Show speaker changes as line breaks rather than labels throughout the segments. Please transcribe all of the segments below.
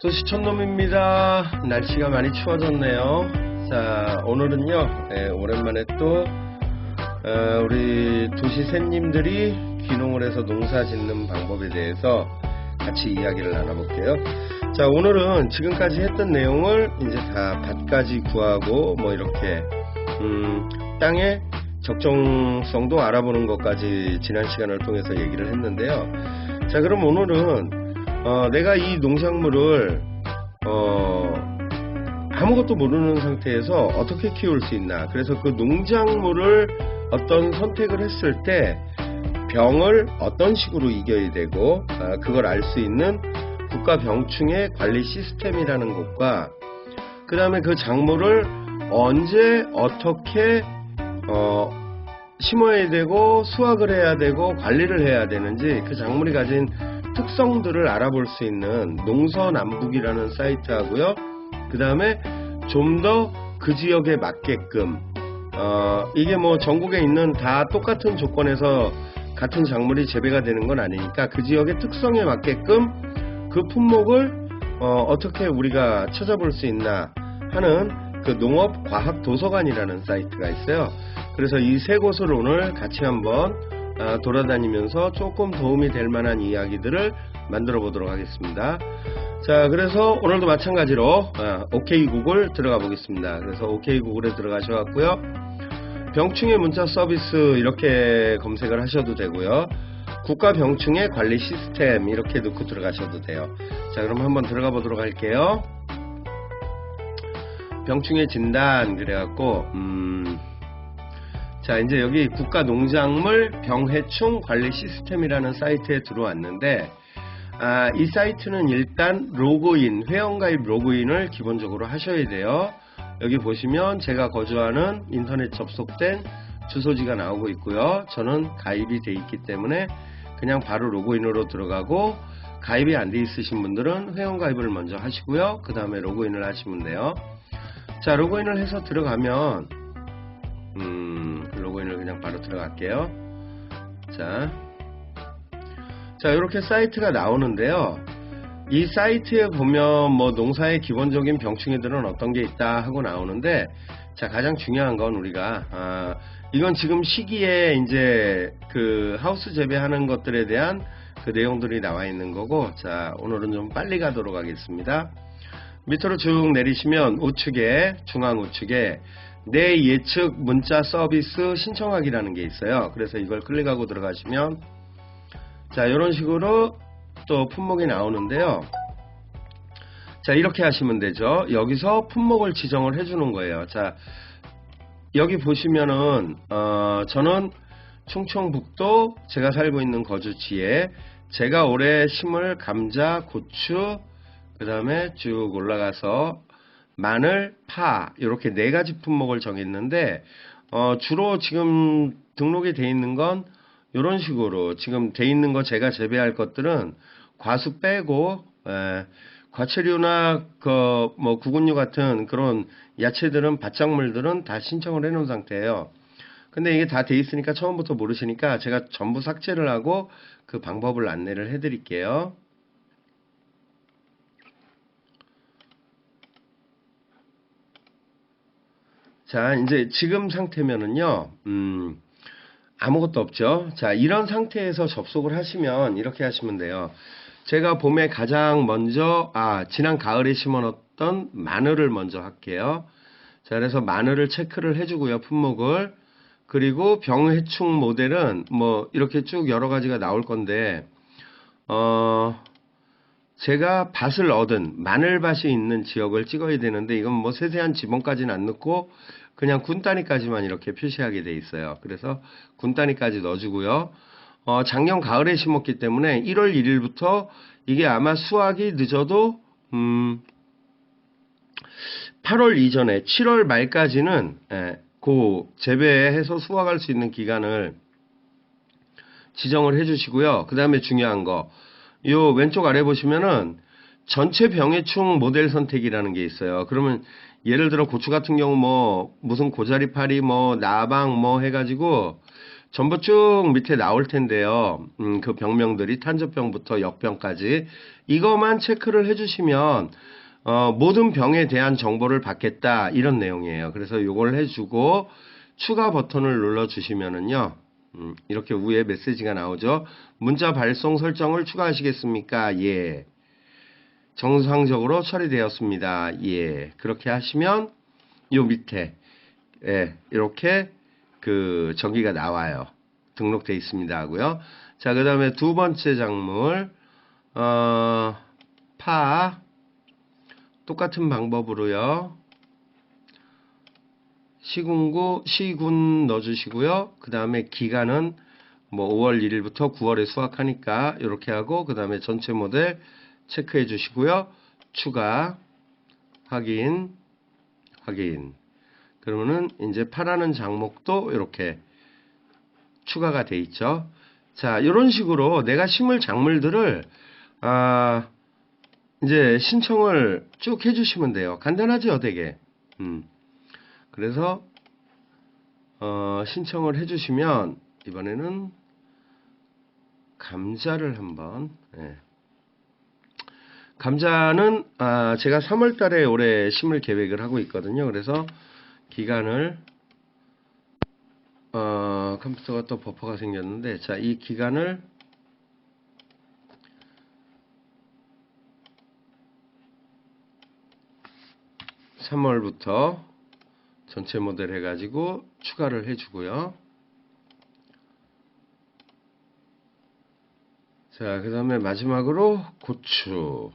도시 촌놈입니다. 날씨가 많이 추워졌네요. 자, 오늘은요, 오랜만에 또 우리 도시 새님들이 귀농을 해서 농사 짓는 방법에 대해서 같이 이야기를 나눠볼게요. 자, 오늘은 지금까지 했던 내용을 이제 다 밭까지 구하고 뭐 이렇게 땅의 적정성도 알아보는 것까지 지난 시간을 통해서 얘기를 했는데요. 자, 그럼 오늘은 내가 이 농작물을 아무것도 모르는 상태에서 어떻게 키울 수 있나, 그래서 그 농작물을 어떤 선택을 했을 때 병을 어떤 식으로 이겨야 되고 그걸 알 수 있는 국가병충해 관리 시스템이라는 것과, 그 다음에 그 작물을 언제 어떻게 심어야 되고 수확을 해야 되고 관리를 해야 되는지, 그 작물이 가진 특성들을 알아볼 수 있는 농서남북이라는 사이트하고요. 그 다음에 좀 더 그 지역에 맞게끔 이게 뭐 전국에 있는 다 똑같은 조건에서 같은 작물이 재배가 되는 건 아니니까 그 지역의 특성에 맞게끔 그 품목을 어떻게 우리가 찾아볼 수 있나 하는 그 농업과학도서관이라는 사이트가 있어요. 그래서 이 세 곳을 오늘 같이 한번 돌아다니면서 조금 도움이 될 만한 이야기들을 만들어 보도록 하겠습니다. 자, 그래서 오늘도 마찬가지로 OK 구글 들어가 보겠습니다. 그래서 OK 구글에 들어가셔갖고요, 병충해 문자 서비스 이렇게 검색을 하셔도 되고요, 국가병충해 관리 시스템 이렇게 넣고 들어가셔도 돼요. 자, 그럼 한번 들어가 보도록 할게요. 병충해 진단 그래갖고 자, 이제 여기 국가농작물 병해충 관리 시스템이라는 사이트에 들어왔는데, 이 사이트는 일단 로그인, 회원가입 로그인을 기본적으로 하셔야 돼요. 여기 보시면 제가 거주하는 인터넷 접속된 주소지가 나오고 있고요. 저는 가입이 돼 있기 때문에 그냥 바로 로그인으로 들어가고, 가입이 안 돼 있으신 분들은 회원가입을 먼저 하시고요, 그 다음에 로그인을 하시면 돼요. 자, 로그인을 해서 들어가면 로그인을 그냥 바로 들어갈게요. 자, 이렇게 사이트가 나오는데요. 이 사이트에 보면 뭐 농사의 기본적인 병충해들은 어떤 게 있다 하고 나오는데, 자, 가장 중요한 건 우리가 이건 지금 시기에 이제 그 하우스 재배하는 것들에 대한 그 내용들이 나와 있는 거고, 자, 오늘은 좀 빨리 가도록 하겠습니다. 밑으로 쭉 내리시면 우측에, 중앙 우측에 내 예측 문자 서비스 신청하기라는 게 있어요. 그래서 이걸 클릭하고 들어가시면, 자, 이런 식으로 또 품목이 나오는데요. 자, 이렇게 하시면 되죠. 여기서 품목을 지정을 해주는 거예요. 자, 여기 보시면은 저는 충청북도 제가 살고 있는 거주지에 제가 올해 심을 감자, 고추, 그 다음에 쭉 올라가서 마늘, 파 이렇게 네 가지 품목을 정했는데, 주로 지금 등록이 돼 있는 건 이런 식으로 지금 돼 있는 거, 제가 재배할 것들은 과수 빼고 과채류나 그 뭐 구근류 같은 그런 야채들은 밭작물들은 다 신청을 해 놓은 상태예요. 근데 이게 다 돼 있으니까 처음부터 모르시니까 제가 전부 삭제를 하고 그 방법을 안내를 해 드릴게요. 자, 이제 지금 상태면은요, 아무것도 없죠. 자, 이런 상태에서 접속을 하시면 이렇게 하시면 돼요. 제가 봄에 가장 먼저, 지난 가을에 심어놨던 마늘을 먼저 할게요. 자, 그래서 마늘을 체크를 해주고요, 품목을. 그리고 병해충 모델은 뭐 이렇게 쭉 여러 가지가 나올 건데, 제가 밭을 얻은 마늘밭이 있는 지역을 찍어야 되는데, 이건 뭐 세세한 지번까지는 안 넣고 그냥 군단위까지만 이렇게 표시하게 돼 있어요. 그래서 군단위까지 넣어주고요. 작년 가을에 심었기 때문에 1월 1일부터 이게 아마 수확이 늦어도 8월 이전에 7월 말까지는 그 재배해서 수확할 수 있는 기간을 지정을 해 주시고요. 그 다음에 중요한 거, 요 왼쪽 아래 보시면은 전체 병해충 모델 선택이라는 게 있어요. 그러면 예를 들어 고추 같은 경우 뭐 무슨 고자리파리 뭐 나방 뭐 해가지고 전부 쭉 밑에 나올 텐데요. 그 병명들이 탄저병부터 역병까지 이것만 체크를 해주시면 모든 병에 대한 정보를 받겠다 이런 내용이에요. 그래서 이걸 해주고 추가 버튼을 눌러주시면은요. 이렇게 위에 메시지가 나오죠. 문자 발송 설정을 추가하시겠습니까? 예. 정상적으로 처리되었습니다. 예. 그렇게 하시면 요 밑에 예, 이렇게 그 전기가 나와요. 등록되어 있습니다 하고요. 자, 그 다음에 두 번째 작물 파 똑같은 방법으로요. 시군 넣어주시고요. 그 다음에 기간은 뭐 5월 1일부터 9월에 수확하니까 이렇게 하고 그 다음에 전체 모델 체크해 주시고요. 추가 확인 그러면은 이제 파라는 작목도 이렇게 추가가 돼 있죠. 자, 이런 식으로 내가 심을 작물들을 이제 신청을 쭉 해주시면 돼요. 간단하죠, 되게. 그래서 신청을 해주시면 이번에는 감자를 한번. 예. 감자는 제가 3월달에 올해 심을 계획을 하고 있거든요. 그래서 기간을 컴퓨터가 또 버퍼가 생겼는데 자, 이 기간을 (3월부터) 전체 모델 해가지고 추가를 해주고요. 자, 그 다음에 마지막으로 고추.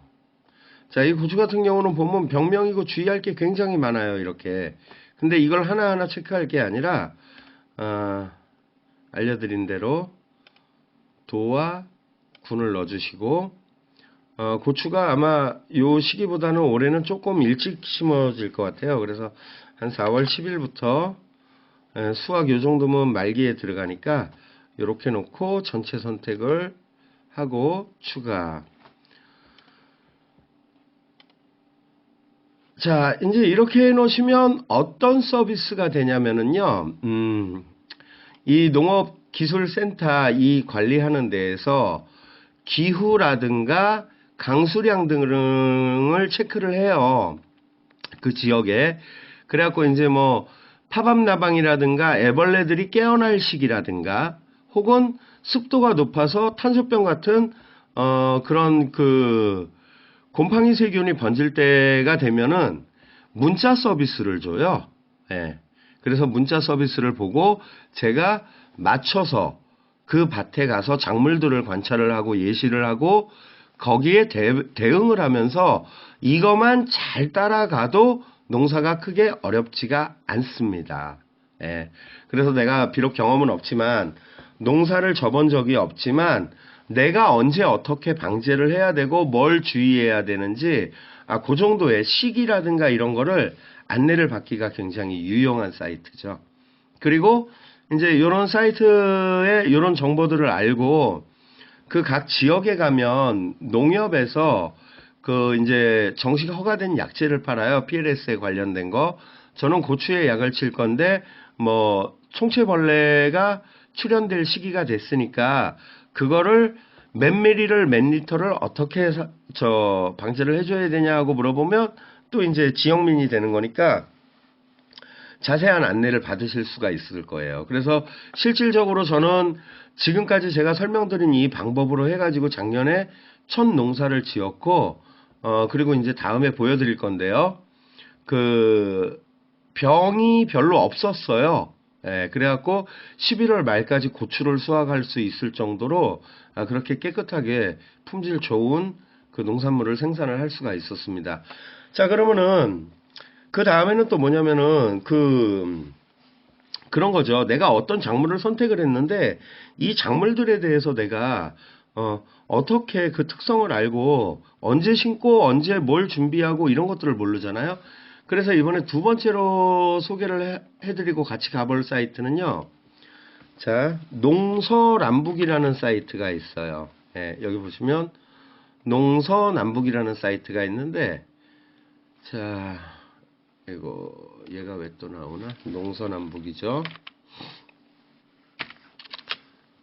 자, 이 고추 같은 경우는 보면 병명이고 주의할 게 굉장히 많아요. 이렇게. 근데 이걸 하나하나 체크할 게 아니라 알려드린 대로 도와 군을 넣어주시고 고추가 아마 요 시기보다는 올해는 조금 일찍 심어질 것 같아요. 그래서 한 4월 10일부터 수확 요 정도면 말기에 들어가니까 이렇게 놓고 전체 선택을 하고 추가. 자, 이제 이렇게 해 놓으시면 어떤 서비스가 되냐면은요, 이 농업기술센터 이 관리하는 데에서 기후라든가 강수량 등을 체크를 해요. 그 지역에. 그래갖고 이제 뭐 파밤나방이라든가 애벌레들이 깨어날 시기라든가 혹은 습도가 높아서 탄소병 같은 그런 그 곰팡이 세균이 번질 때가 되면은 문자 서비스를 줘요. 예. 그래서 문자 서비스를 보고 제가 맞춰서 그 밭에 가서 작물들을 관찰을 하고 예시를 하고 거기에 대응을 하면서 이것만 잘 따라가도 농사가 크게 어렵지가 않습니다. 예. 그래서 내가 비록 경험은 없지만 농사를 접은 적이 없지만 내가 언제 어떻게 방제를 해야 되고 뭘 주의해야 되는지 그 정도의 시기라든가 이런 거를 안내를 받기가 굉장히 유용한 사이트죠. 그리고 이제 이런 사이트에 이런 정보들을 알고 그 각 지역에 가면 농협에서 그 이제 정식 허가된 약재를 팔아요. PLS에 관련된 거. 저는 고추에 약을 칠 건데 뭐 총체벌레가 출현될 시기가 됐으니까 그거를 몇 미리를 몇 리터를 어떻게 방제를 해줘야 되냐고 물어보면 또 이제 지역민이 되는 거니까 자세한 안내를 받으실 수가 있을 거예요. 그래서 실질적으로 저는 지금까지 제가 설명드린 이 방법으로 해가지고 작년에 첫 농사를 지었고 그리고 이제 다음에 보여드릴 건데요. 그 병이 별로 없었어요. 예, 그래갖고 11월 말까지 고추를 수확할 수 있을 정도로 그렇게 깨끗하게 품질 좋은 그 농산물을 생산을 할 수가 있었습니다. 자, 그러면은 그 다음에는 또 뭐냐면은 그런 거죠. 내가 어떤 작물을 선택을 했는데 이 작물들에 대해서 내가 어떻게 그 특성을 알고 언제 심고 언제 뭘 준비하고 이런 것들을 모르잖아요. 그래서 이번에 두 번째로 소개를 해드리고 같이 가볼 사이트는요. 자, 농서남북이라는 사이트가 있어요. 예, 여기 보시면 농서남북이라는 사이트가 있는데 자, 이거 얘가 왜 또 나오나? 농서남북이죠.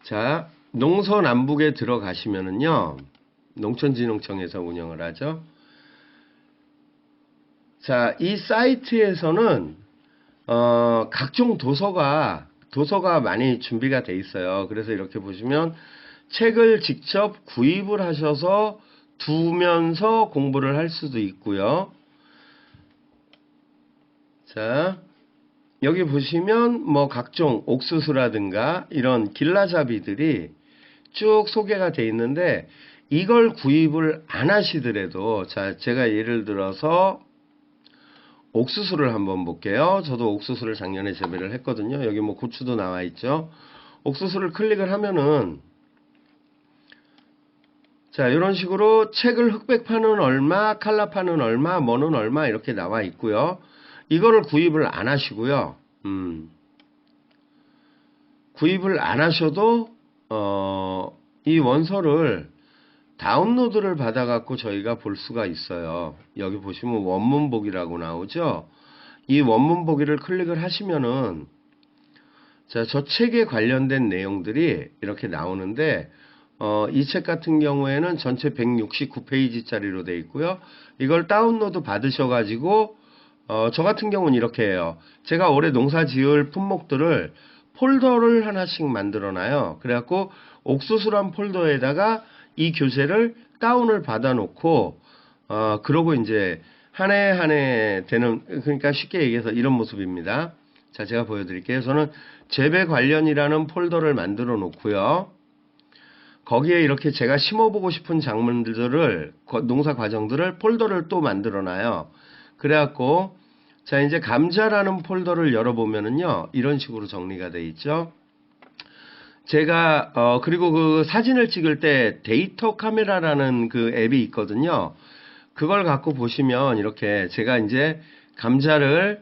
자, 농서남북에 들어가시면은요. 농촌진흥청에서 운영을 하죠. 자, 이 사이트에서는 각종 도서가 많이 준비가 돼 있어요. 그래서 이렇게 보시면 책을 직접 구입을 하셔서 두면서 공부를 할 수도 있고요. 자, 여기 보시면 뭐 각종 옥수수라든가 이런 길라잡이들이 쭉 소개가 돼 있는데, 이걸 구입을 안 하시더라도, 자, 제가 예를 들어서 옥수수를 한번 볼게요. 저도 옥수수를 작년에 재배를 했거든요. 여기 뭐 고추도 나와 있죠. 옥수수를 클릭을 하면은, 자, 이런 식으로 책을 흑백판은 얼마, 칼라판은 얼마, 뭐는 얼마 이렇게 나와 있고요. 이거를 구입을 안 하시고요. 구입을 안 하셔도 이 원서를 다운로드를 받아갖고 저희가 볼 수가 있어요. 여기 보시면 원문 보기라고 나오죠. 이 원문 보기를 클릭을 하시면은, 자, 저 책에 관련된 내용들이 이렇게 나오는데, 이 책 같은 경우에는 전체 169페이지짜리로 되어 있고요. 이걸 다운로드 받으셔가지고, 저 같은 경우는 이렇게 해요. 제가 올해 농사 지을 품목들을 폴더를 하나씩 만들어 놔요. 그래갖고 옥수수란 폴더에다가 이 교재를 다운을 받아 놓고, 그러고 이제 한 해 한 해 되는, 그러니까 쉽게 얘기해서 이런 모습입니다. 자, 제가 보여드릴게요. 저는 재배 관련이라는 폴더를 만들어 놓고요. 거기에 이렇게 제가 심어보고 싶은 작물들을, 농사 과정들을 폴더를 또 만들어 놔요. 그래갖고, 자, 이제 감자라는 폴더를 열어보면은요, 이런 식으로 정리가 돼 있죠. 제가, 그리고 그 사진을 찍을 때 데이터 카메라라는 그 앱이 있거든요. 그걸 갖고 보시면 이렇게 제가 이제 감자를,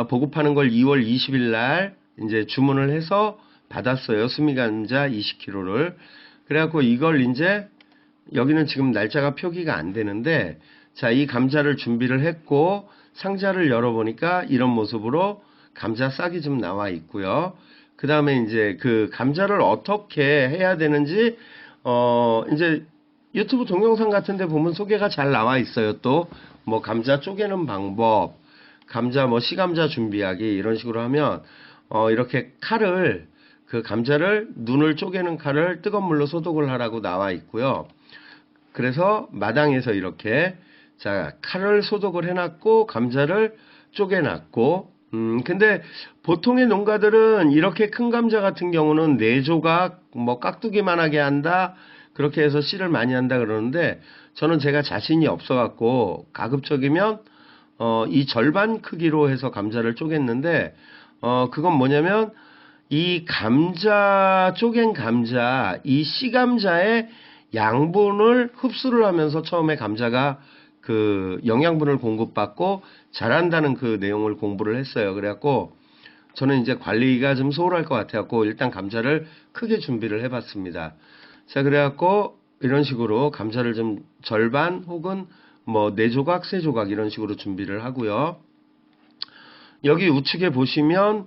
보급하는 걸 2월 20일 날 이제 주문을 해서 받았어요. 수미감자 20kg를. 그래갖고 이걸 이제, 여기는 지금 날짜가 표기가 안 되는데, 자, 이 감자를 준비를 했고, 상자를 열어보니까 이런 모습으로 감자 싹이 좀 나와 있고요. 그 다음에 이제 그 감자를 어떻게 해야 되는지, 이제 유튜브 동영상 같은 데 보면 소개가 잘 나와 있어요. 또, 뭐 감자 쪼개는 방법, 감자 뭐 시감자 준비하기, 이런 식으로 하면, 이렇게 칼을, 그 감자를, 눈을 쪼개는 칼을 뜨거운 물로 소독을 하라고 나와 있고요. 그래서 마당에서 이렇게, 자, 칼을 소독을 해놨고, 감자를 쪼개놨고, 근데 보통의 농가들은 이렇게 큰 감자 같은 경우는 4조각, 뭐 깍두기만 하게 한다, 그렇게 해서 씨를 많이 한다 그러는데, 저는 제가 자신이 없어갖고, 가급적이면, 이 절반 크기로 해서 감자를 쪼갰는데, 그건 뭐냐면, 이 감자, 쪼갠 감자, 이 씨감자의 양분을 흡수를 하면서 처음에 감자가 그 영양분을 공급받고 자란다는 그 내용을 공부를 했어요. 그래갖고 저는 이제 관리가 좀 소홀할 것 같아갖고 일단 감자를 크게 준비를 해봤습니다. 자, 그래갖고 이런 식으로 감자를 좀 절반 혹은 뭐 4조각, 3조각 이런 식으로 준비를 하고요. 여기 우측에 보시면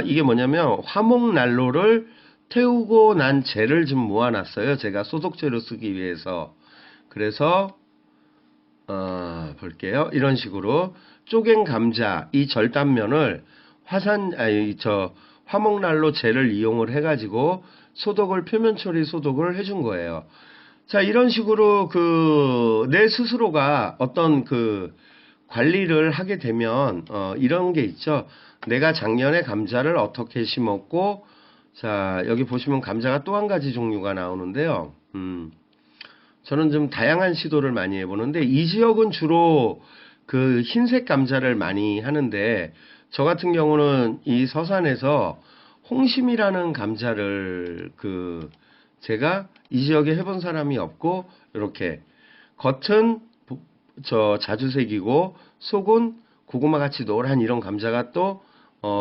이게 뭐냐면 화목난로를 태우고 난 재를 좀 모아놨어요. 제가 소독재로 쓰기 위해서. 그래서 볼게요. 이런 식으로 쪼갠 감자 이 절단면을 화목난로 젤을 이용을 해가지고 소독을, 표면 처리 소독을 해준 거예요. 자, 이런 식으로 내 스스로가 어떤 관리를 하게 되면 이런 게 있죠. 내가 작년에 감자를 어떻게 심었고, 자, 여기 보시면 감자가 또 한 가지 종류가 나오는데요. 저는 좀 다양한 시도를 많이 해보는데, 이 지역은 주로 그 흰색 감자를 많이 하는데, 저 같은 경우는 이 서산에서 홍심이라는 감자를 제가 이 지역에 해본 사람이 없고, 이렇게 겉은 자주색이고 속은 고구마같이 노란 이런 감자가 또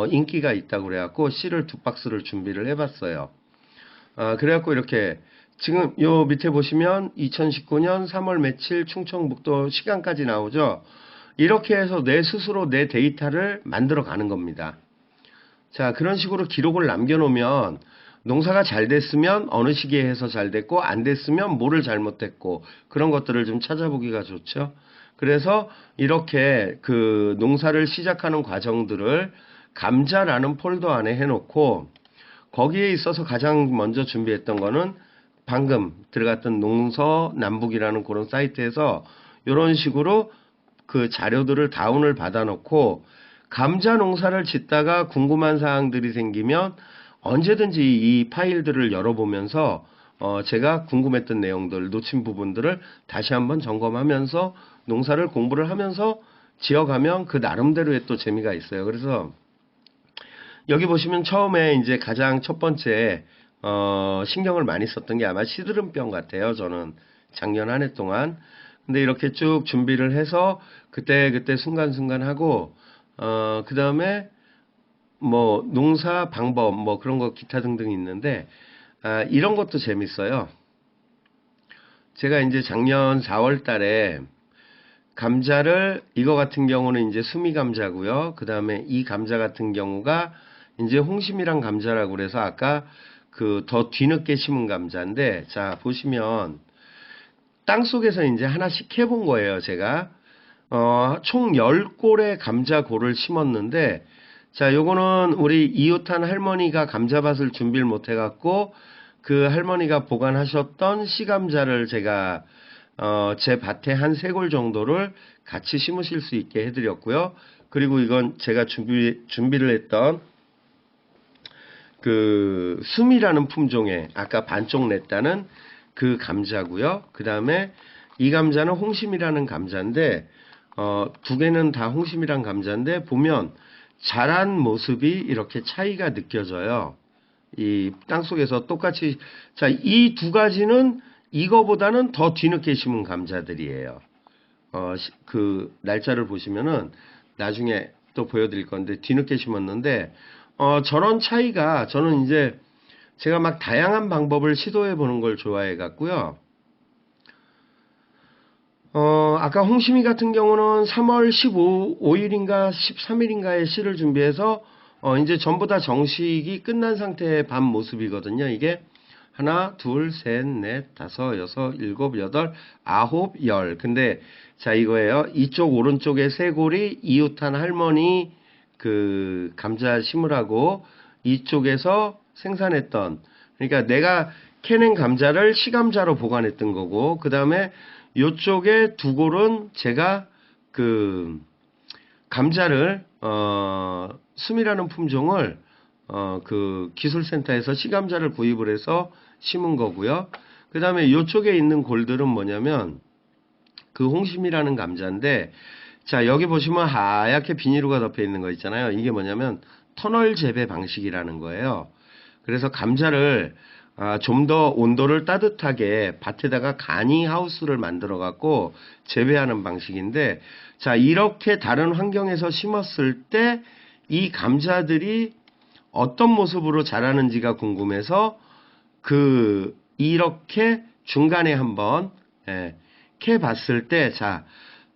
인기가 있다고 그래갖고 씨를 2박스를 준비를 해봤어요. 그래갖고 이렇게 지금 요 밑에 보시면 2019년 3월 며칠 충청북도 시간까지 나오죠. 이렇게 해서 내 스스로 내 데이터를 만들어 가는 겁니다. 자, 그런 식으로 기록을 남겨놓으면 농사가 잘 됐으면 어느 시기에 해서 잘 됐고 안 됐으면 뭐를 잘못했고 그런 것들을 좀 찾아보기가 좋죠. 그래서 이렇게 그 농사를 시작하는 과정들을 감자라는 폴더 안에 해놓고 거기에 있어서 가장 먼저 준비했던 거는 방금 들어갔던 농서남북이라는 그런 사이트에서 이런 식으로 그 자료들을 다운을 받아놓고 감자 농사를 짓다가 궁금한 사항들이 생기면 언제든지 이 파일들을 열어보면서 제가 궁금했던 내용들, 놓친 부분들을 다시 한번 점검하면서 농사를 공부를 하면서 지어가면 그 나름대로의 또 재미가 있어요. 그래서 여기 보시면 처음에 이제 가장 첫 번째 신경을 많이 썼던 게 아마 시드름병 같아요. 저는 작년 한 해 동안. 근데 이렇게 쭉 준비를 해서 그때 순간순간 하고 그 다음에 뭐 농사 방법 뭐 그런 거 기타 등등 있는데 이런 것도 재밌어요. 제가 이제 작년 4월 달에 감자를 이거 같은 경우는 이제 수미 감자고요. 그 다음에 이 감자 같은 경우가 이제 홍심이랑 감자라고 그래서 아까 그 더 뒤늦게 심은 감자인데 자 보시면 땅 속에서 이제 하나씩 해본 거예요. 제가 총 10골의 감자골을 심었는데 자 요거는 우리 이웃한 할머니가 감자밭을 준비를 못 해갖고 그 할머니가 보관하셨던 씨감자를 제가 제 밭에 한 3골 정도를 같이 심으실 수 있게 해드렸고요. 그리고 이건 제가 준비를 했던 그 수미라는 품종의 아까 반쪽 냈다는 그 감자고요. 그 다음에 이 감자는 홍심이라는 감자인데 두 개는 다 홍심이란 감자인데 보면 자란 모습이 이렇게 차이가 느껴져요. 이 땅속에서 똑같이 자, 이 두 가지는 이거보다는 더 뒤늦게 심은 감자들이에요. 그 날짜를 보시면은 나중에 또 보여드릴 건데 뒤늦게 심었는데 저런 차이가 저는 이제 제가 막 다양한 방법을 시도해 보는 걸 좋아해 갖고요. 아까 홍심이 같은 경우는 3월 15일인가 13일인가에 씨를 준비해서 이제 전부 다 정식이 끝난 상태의 밭 모습이거든요. 이게 하나, 둘, 셋, 넷, 다섯, 여섯, 일곱, 여덟, 아홉, 열. 근데 자 이거예요. 이쪽 오른쪽에 3골이 이웃한 할머니 그 감자 심으라고 이쪽에서 생산했던 그러니까 내가 캐낸 감자를 씨감자로 보관했던 거고 그 다음에 요쪽에 2골은 제가 그 감자를 수미라는 품종을 그 기술센터에서 씨감자를 구입을 해서 심은 거고요. 그 다음에 요쪽에 있는 골들은 뭐냐면 그 홍심이라는 감자인데 자 여기 보시면 하얗게 비닐로가 덮여 있는 거 있잖아요. 이게 뭐냐면 터널 재배 방식이라는 거예요. 그래서 감자를 좀 더 온도를 따뜻하게 밭에다가 간이 하우스를 만들어 갖고 재배하는 방식인데 자 이렇게 다른 환경에서 심었을 때 이 감자들이 어떤 모습으로 자라는지가 궁금해서 그 이렇게 중간에 한번 캐 봤을 때 자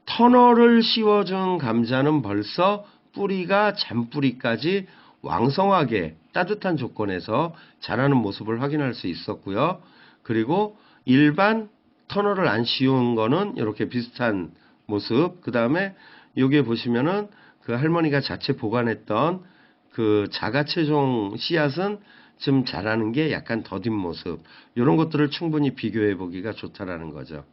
터널을 씌워준 감자는 벌써 뿌리가 잔뿌리까지 왕성하게 따뜻한 조건에서 자라는 모습을 확인할 수 있었고요. 그리고 일반 터널을 안 씌운 거는 이렇게 비슷한 모습. 그 다음에 여기에 보시면은 그 할머니가 자체 보관했던 그 자가체종 씨앗은 좀 자라는 게 약간 더딘 모습. 이런 것들을 충분히 비교해 보기가 좋다라는 거죠.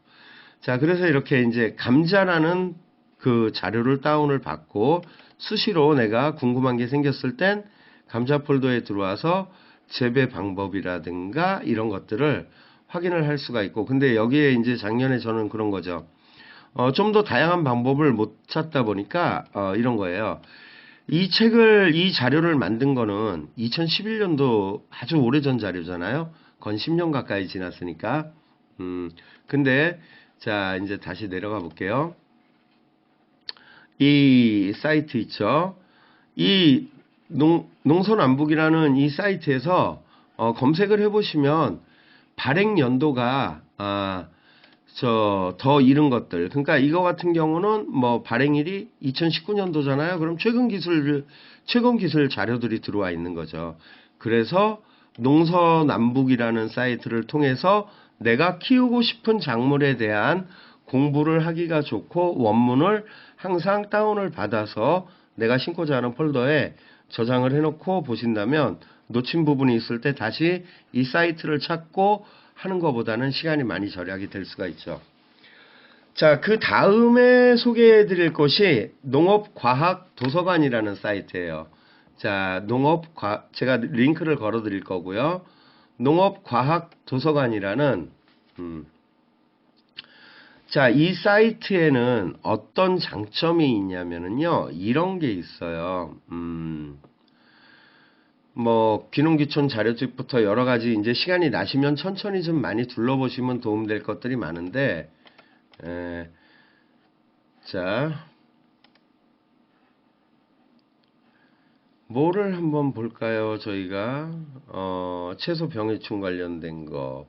자, 그래서 이렇게 이제 감자라는 그 자료를 다운을 받고 수시로 내가 궁금한 게 생겼을 땐 감자 폴더에 들어와서 재배 방법이라든가 이런 것들을 확인을 할 수가 있고 근데 여기에 이제 작년에 저는 그런 거죠. 좀 더 다양한 방법을 못 찾다 보니까 이런 거예요. 이 자료를 만든 거는 2011년도 아주 오래전 자료잖아요. 건 10년 가까이 지났으니까. 근데 자 이제 다시 내려가 볼게요. 이 사이트 있죠. 이 농서남북이라는 이 사이트에서 검색을 해보시면 발행 연도가 더 이른 것들. 그러니까 이거 같은 경우는 뭐 발행일이 2019년도잖아요. 그럼 최근 기술 자료들이 들어와 있는 거죠. 그래서 농서남북이라는 사이트를 통해서 내가 키우고 싶은 작물에 대한 공부를 하기가 좋고 원문을 항상 다운을 받아서 내가 심고자 하는 폴더에 저장을 해놓고 보신다면 놓친 부분이 있을 때 다시 이 사이트를 찾고 하는 것보다는 시간이 많이 절약이 될 수가 있죠. 자, 그 다음에 소개해 드릴 것이 농업과학도서관이라는 사이트예요. 자, 제가 링크를 걸어 드릴 거고요. 농업과학도서관이라는 자, 이 사이트에는 어떤 장점이 있냐면은요, 이런 게 있어요. 뭐 귀농귀촌 자료집부터 여러 가지 이제 시간이 나시면 천천히 좀 많이 둘러보시면 도움될 것들이 많은데, 자, 뭐를 한번 볼까요? 저희가 채소 병해충 관련된 거,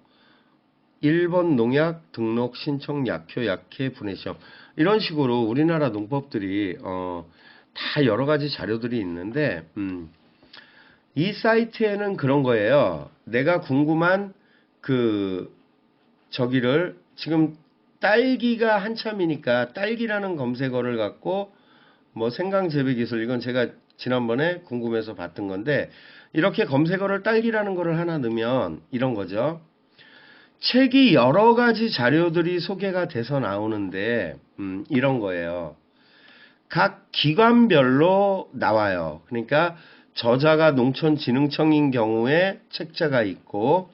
1번 농약 등록 신청 약효 약해 분해 시험, 이런 식으로 우리나라 농법들이 다 여러 가지 자료들이 있는데, 이 사이트에는 그런 거예요. 내가 궁금한 저기를 지금 딸기가 한참이니까 딸기라는 검색어를 갖고 뭐 생강 재배 기술, 이건 제가 지난번에 궁금해서 봤던 건데, 이렇게 검색어를 딸기라는 거를 하나 넣으면 이런 거죠. 책이 여러 가지 자료들이 소개가 돼서 나오는데 이런 거예요. 각 기관별로 나와요. 그러니까 저자가 농촌진흥청인 경우에 책자가 있고,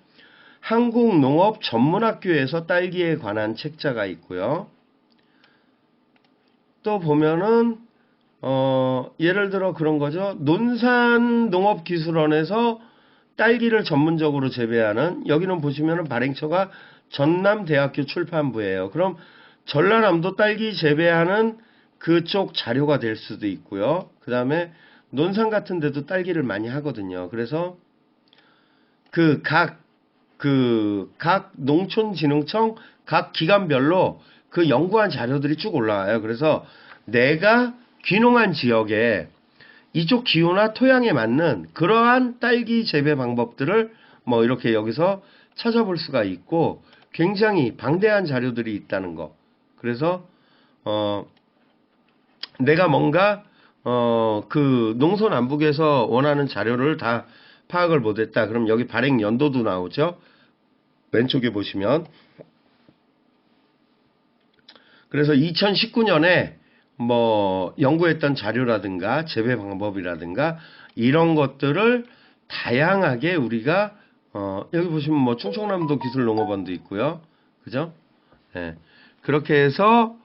한국농업전문학교에서 딸기에 관한 책자가 있고요. 또 보면은 예를 들어 그런 거죠. 논산농업기술원에서 딸기를 전문적으로 재배하는, 여기는 보시면은 발행처가 전남대학교 출판부예요. 그럼 전라남도 딸기 재배하는 그쪽 자료가 될 수도 있고요. 그 다음에 논산 같은 데도 딸기를 많이 하거든요. 그래서 각 농촌진흥청 각 기관별로 그 연구한 자료들이 쭉 올라와요. 그래서 내가 귀농한 지역에 이쪽 기후나 토양에 맞는 그러한 딸기 재배 방법들을 뭐 이렇게 여기서 찾아볼 수가 있고, 굉장히 방대한 자료들이 있다는 거. 그래서 내가 뭔가 농서남북에서 원하는 자료를 다 파악을 못했다. 그럼 여기 발행 연도도 나오죠. 왼쪽에 보시면. 그래서 2019년에 뭐 연구했던 자료라든가 재배 방법이라든가 이런 것들을 다양하게 우리가 여기 보시면 뭐 충청남도 기술농업원도 있고요. 그죠? 네. 그렇게 해서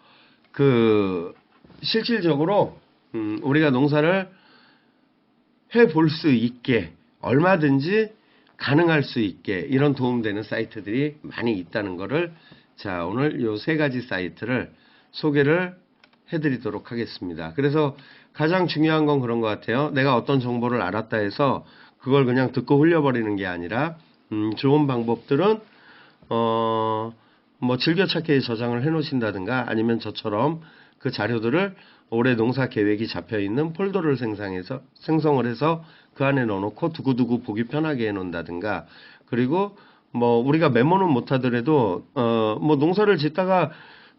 실질적으로 우리가 농사를 해볼 수 있게, 얼마든지 가능할 수 있게 이런 도움되는 사이트들이 많이 있다는 거를, 자, 오늘 요 세 가지 사이트를 소개를 해드리도록 하겠습니다. 그래서 가장 중요한 건 그런 것 같아요. 내가 어떤 정보를 알았다 해서 그걸 그냥 듣고 흘려버리는 게 아니라 좋은 방법들은 뭐 즐겨찾기에 저장을 해 놓으신다든가, 아니면 저처럼 그 자료들을 올해 농사 계획이 잡혀 있는 폴더를 생성을 해서 그 안에 넣어놓고 두고두고 보기 편하게 해 놓는다든가, 그리고 뭐 우리가 메모는 못하더라도 뭐 농사를 짓다가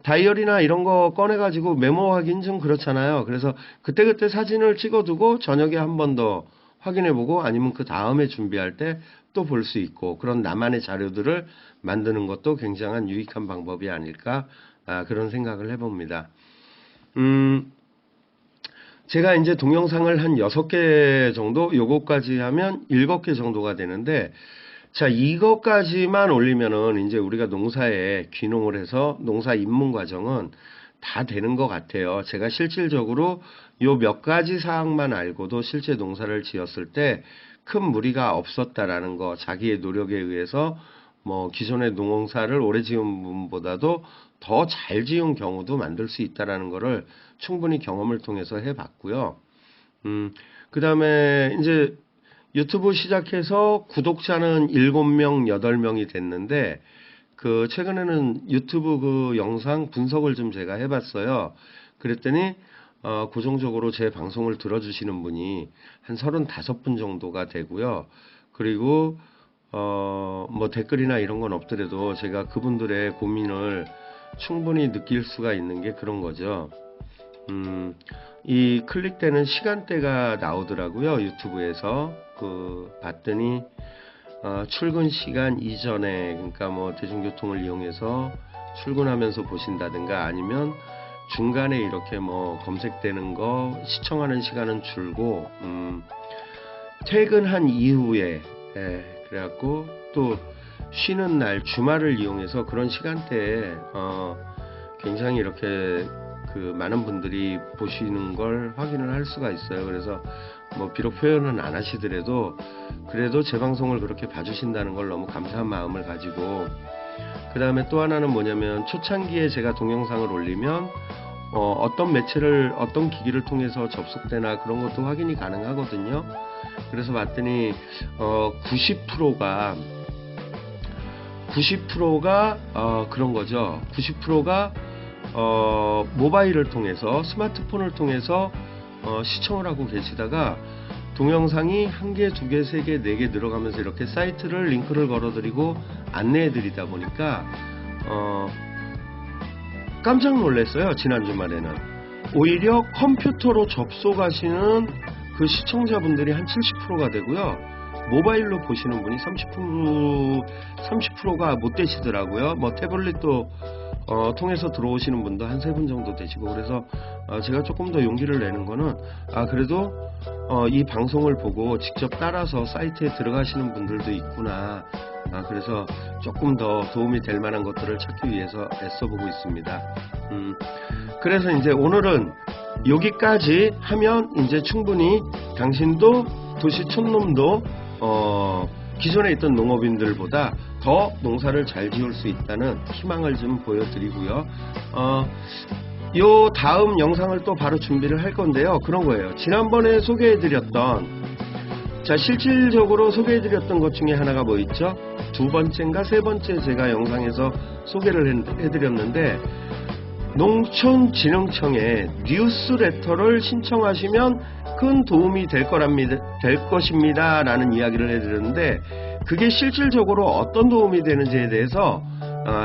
다이어리나 이런 거 꺼내가지고 메모하기는 좀 그렇잖아요. 그래서 그때그때 사진을 찍어두고 저녁에 한 번 더 확인해보고, 아니면 그 다음에 준비할 때 또 볼 수 있고, 그런 나만의 자료들을 만드는 것도 굉장한 유익한 방법이 아닐까, 그런 생각을 해봅니다. 제가 이제 동영상을 한 6개 정도, 요거까지 하면 7개 정도가 되는데, 자, 이것까지만 올리면은 이제 우리가 농사에 귀농을 해서 농사 입문 과정은 다 되는 것 같아요. 제가 실질적으로 요 몇 가지 사항만 알고도 실제 농사를 지었을 때 큰 무리가 없었다라는 거, 자기의 노력에 의해서 뭐 기존의 농사를 오래 지은 분보다도 더 잘 지은 경우도 만들 수 있다라는 거를 충분히 경험을 통해서 해봤고요. 그 다음에 이제 유튜브 시작해서 구독자는 7명, 8명이 됐는데, 최근에는 유튜브 영상 분석을 좀 제가 해봤어요. 그랬더니, 고정적으로 제 방송을 들어주시는 분이 한 35분 정도가 되고요. 그리고, 뭐 댓글이나 이런 건 없더라도 제가 그분들의 고민을 충분히 느낄 수가 있는 게 그런 거죠. 이 클릭되는 시간대가 나오더라고요. 유튜브에서 봤더니 출근 시간 이전에, 그러니까 뭐 대중교통을 이용해서 출근하면서 보신다든가 아니면 중간에 이렇게 뭐 검색되는 거 시청하는 시간은 줄고 퇴근한 이후에 그래갖고 또 쉬는 날 주말을 이용해서 그런 시간대에 굉장히 이렇게 많은 분들이 보시는 걸 확인을 할 수가 있어요. 그래서 뭐 비록 표현은 안 하시더라도 그래도 제 방송을 그렇게 봐주신다는 걸 너무 감사한 마음을 가지고, 그 다음에 또 하나는 뭐냐면 초창기에 제가 동영상을 올리면 어떤 매체를 어떤 기기를 통해서 접속되나 그런 것도 확인이 가능하거든요. 그래서 봤더니 90%가 그런 거죠. 90%가 모바일을 통해서, 스마트폰을 통해서 시청을 하고 계시다가 동영상이 1개, 2개, 3개, 4개 늘어가면서 이렇게 사이트를 링크를 걸어드리고 안내해 드리다 보니까 깜짝 놀랐어요. 지난 주말에는 오히려 컴퓨터로 접속하시는 그 시청자분들이 한 70%가 되고요, 모바일로 보시는 분이 30%가 못 되시더라고요. 뭐 태블릿도 통해서 들어오시는 분도 한 3분 정도 되시고, 그래서 제가 조금 더 용기를 내는 거는 그래도 이 방송을 보고 직접 따라서 사이트에 들어가시는 분들도 있구나, 그래서 조금 더 도움이 될 만한 것들을 찾기 위해서 애써보고 있습니다. 그래서 이제 오늘은 여기까지 하면 이제 충분히 당신도 도시 촌놈도 기존에 있던 농업인들보다 더 농사를 잘 지을 수 있다는 희망을 좀 보여드리고요. 요 다음 영상을 또 바로 준비를 할 건데요. 그런 거예요. 지난번에 소개해드렸던, 실질적으로 소개해드렸던 것 중에 하나가 뭐 있죠? 2번째인가 3번째 제가 영상에서 소개를 해드렸는데, 농촌진흥청에 뉴스레터를 신청하시면 큰 도움이 될 것입니다 라는 이야기를 해드렸는데, 그게 실질적으로 어떤 도움이 되는지에 대해서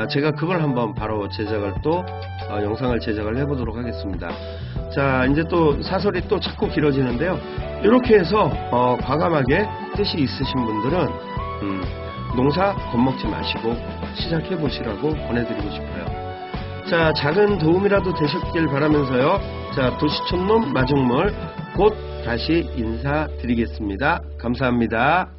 제가 그걸 한번 바로 영상을 제작을 해보도록 하겠습니다. 자, 이제 또 사설이 또 자꾸 길어지는데요. 이렇게 해서 과감하게 뜻이 있으신 분들은 농사 겁먹지 마시고 시작해 보시라고 권해드리고 싶어요. 자, 작은 도움이라도 되셨길 바라면서요. 자, 도시촌놈 마중물 곧 다시 인사드리겠습니다. 감사합니다.